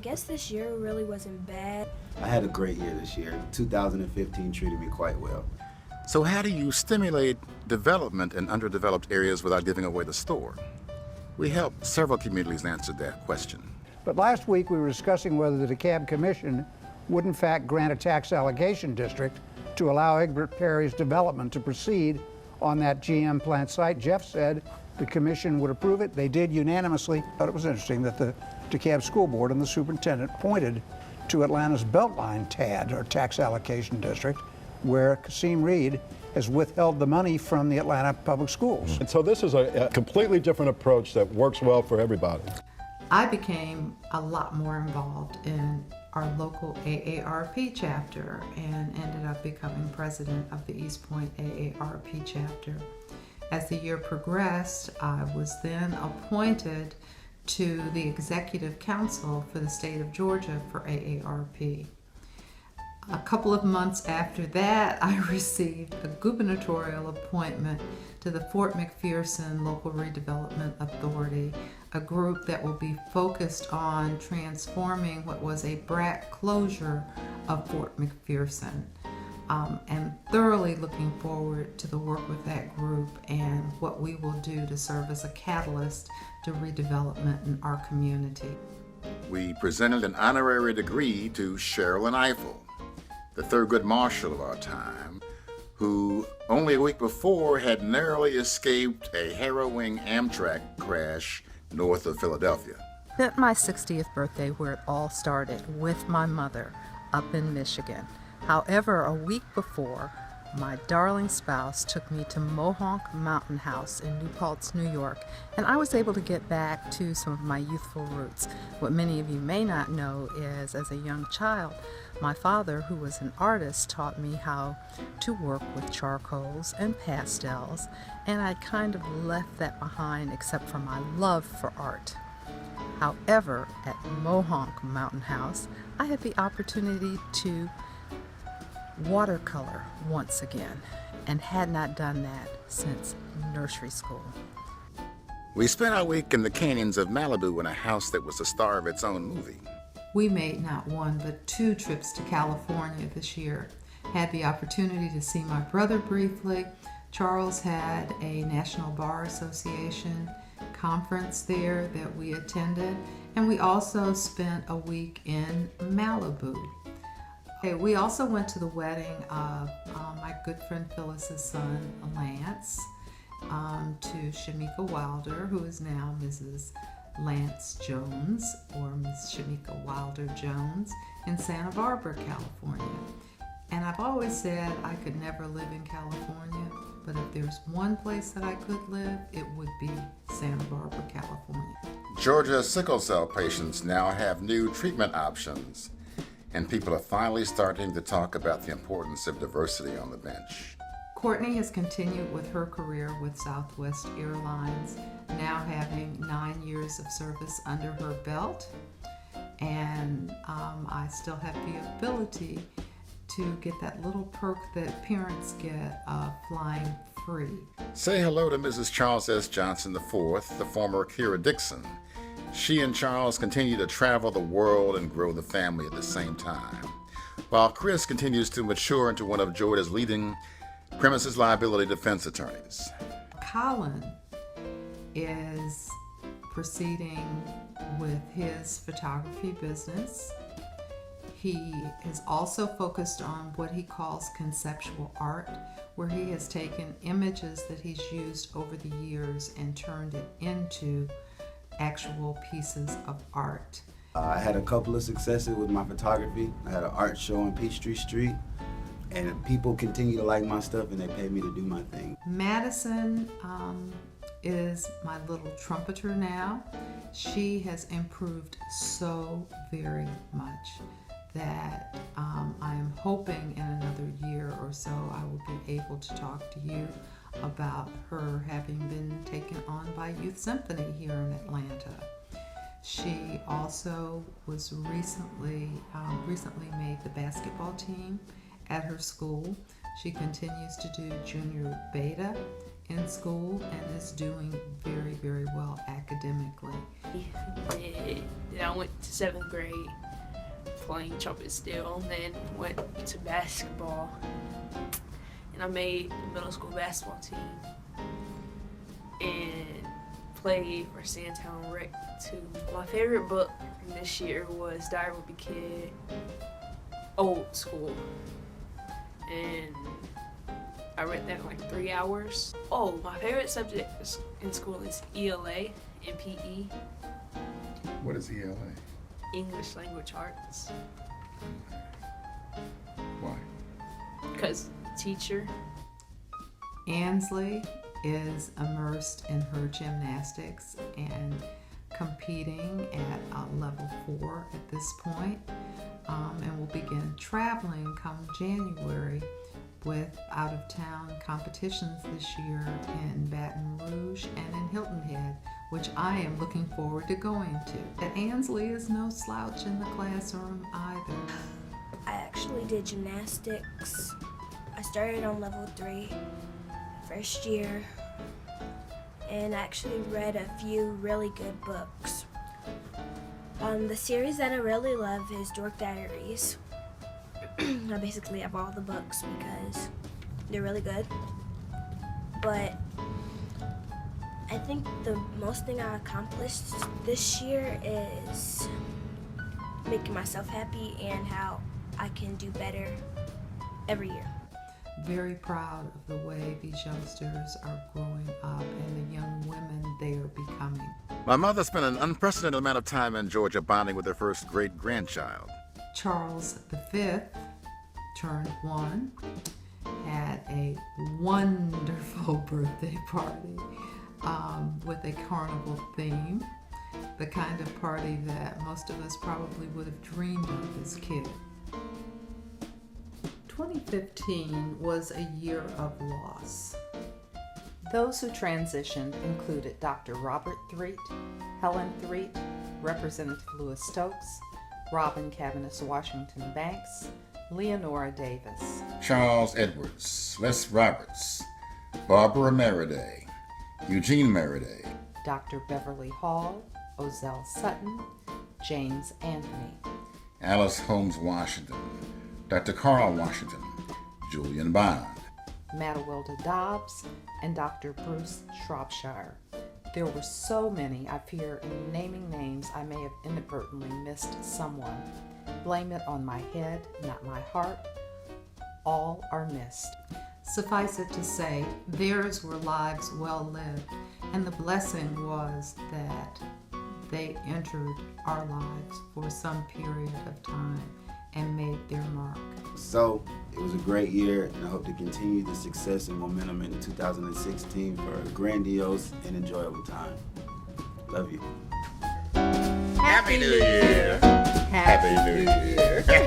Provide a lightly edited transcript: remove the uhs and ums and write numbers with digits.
guess this year really wasn't bad. I had a great year this year. 2015 treated me quite well. So how do you stimulate development in underdeveloped areas without giving away the store? We helped several communities answer that question. But last week we were discussing whether the DeKalb Commission would in fact grant a tax allocation district to allow Egbert Perry's development to proceed on that GM plant site. Jeff said the commission would approve it. They did unanimously. I thought it was interesting that the DeKalb School Board and the superintendent pointed to Atlanta's Beltline TAD, or Tax Allocation District, where Kasim Reed has withheld the money from the Atlanta Public Schools. And so this is a completely different approach that works well for everybody. I became a lot more involved in our local AARP chapter and ended up becoming president of the East Point AARP chapter. As the year progressed, I was then appointed to the Executive Council for the state of Georgia for AARP. A couple of months after that, I received a gubernatorial appointment to the Fort McPherson Local Redevelopment Authority, a group that will be focused on transforming what was a BRAC closure of Fort McPherson. And thoroughly looking forward to the work with that group and what we will do to serve as a catalyst to redevelopment in our community. We presented an honorary degree to Sherilyn Eiffel, the Thurgood Marshall of our time, who only a week before had narrowly escaped a harrowing Amtrak crash north of Philadelphia. Spent my 60th birthday where it all started, with my mother up in Michigan. However, a week before, my darling spouse took me to Mohonk Mountain House in New Paltz, New York, and I was able to get back to some of my youthful roots. What many of you may not know is, as a young child, my father, who was an artist, taught me how to work with charcoals and pastels, and I kind of left that behind except for my love for art. However, at Mohonk Mountain House, I had the opportunity to watercolor once again, and had not done that since nursery school. We spent our week in the canyons of Malibu in a house that was the star of its own movie. We made not one but 2 trips to California this year. Had the opportunity to see my brother briefly. Charles had a National Bar Association conference there that we attended, and we also spent a week in Malibu. We also went to the wedding of my good friend Phyllis's son, Lance, to Shamika Wilder, who is now Mrs. Lance Jones, or Miss Shamika Wilder Jones, in Santa Barbara, California. And I've always said I could never live in California, but if there's one place that I could live, it would be Santa Barbara, California. Georgia sickle cell patients now have new treatment options, and people are finally starting to talk about the importance of diversity on the bench. Courtney has continued with her career with Southwest Airlines, now having 9 years of service under her belt, and I still have the ability to get that little perk that parents get of flying free. Say hello to Mrs. Charles S. Johnson IV, the former Kira Dixon. She and Charles continue to travel the world and grow the family at the same time, while Chris continues to mature into one of Georgia's leading premises liability defense attorneys. Colin is proceeding with his photography business. He is also focused on what he calls conceptual art, where he has taken images that he's used over the years and turned it into actual pieces of art. I had a couple of successes with my photography. I had an art show on Peachtree Street, and people continue to like my stuff and they pay me to do my thing. Madison is my little trumpeter now. She has improved so very much that I am hoping in another year or so I will be able to talk to you about her having been taken on by Youth Symphony here in Atlanta. She also was recently made the basketball team at her school. She continues to do junior beta in school and is doing very, very well academically. And then I went to 7th grade playing trumpet still, and then went to basketball. And I made the middle school basketball team and played for Sandtown Rec too. My favorite book this year was Diary of a Wimpy Kid, Old School. And I read that in like 3 hours. Oh, my favorite subject in school is ELA and PE, What is ELA? English Language Arts, Why? because teacher. Ansley is immersed in her gymnastics and competing at level 4 at this point, and will begin traveling come January with out-of-town competitions this year in Baton Rouge and in Hilton Head, which I am looking forward to going to. And Ansley is no slouch in the classroom either. I actually did gymnastics. I started on level 3, first year, and I actually read a few really good books. The series that I really love is Dork Diaries. I basically have all the books because they're really good. But I think the most thing I accomplished this year is making myself happy and how I can do better every year. Very proud of the way these youngsters are growing up and the young women they are becoming. My mother spent an unprecedented amount of time in Georgia bonding with her first great-grandchild. Charles V turned 1, had a wonderful birthday party with a carnival theme, the kind of party that most of us probably would have dreamed of as kids. 2015 was a year of loss. Those who transitioned included Dr. Robert Threet, Helen Threet, Representative Louis Stokes, Robin Cavanis Washington Banks, Leonora Davis, Charles Edwards, Les Roberts, Barbara Meriday, Eugene Meriday, Dr. Beverly Hall, Ozell Sutton, James Anthony, Alice Holmes Washington, Dr. Carl Washington, Julian Bond, Matawilda Dobbs, and Dr. Bruce Shropshire. There were so many, I fear in naming names I may have inadvertently missed someone. Blame it on my head, not my heart. All are missed. Suffice it to say, theirs were lives well lived, and the blessing was that they entered our lives for some period of time and made their mark. So it was a great year, and I hope to continue the success and momentum into 2016 for a grandiose and enjoyable time. Love you. Happy New Year! Happy New Year!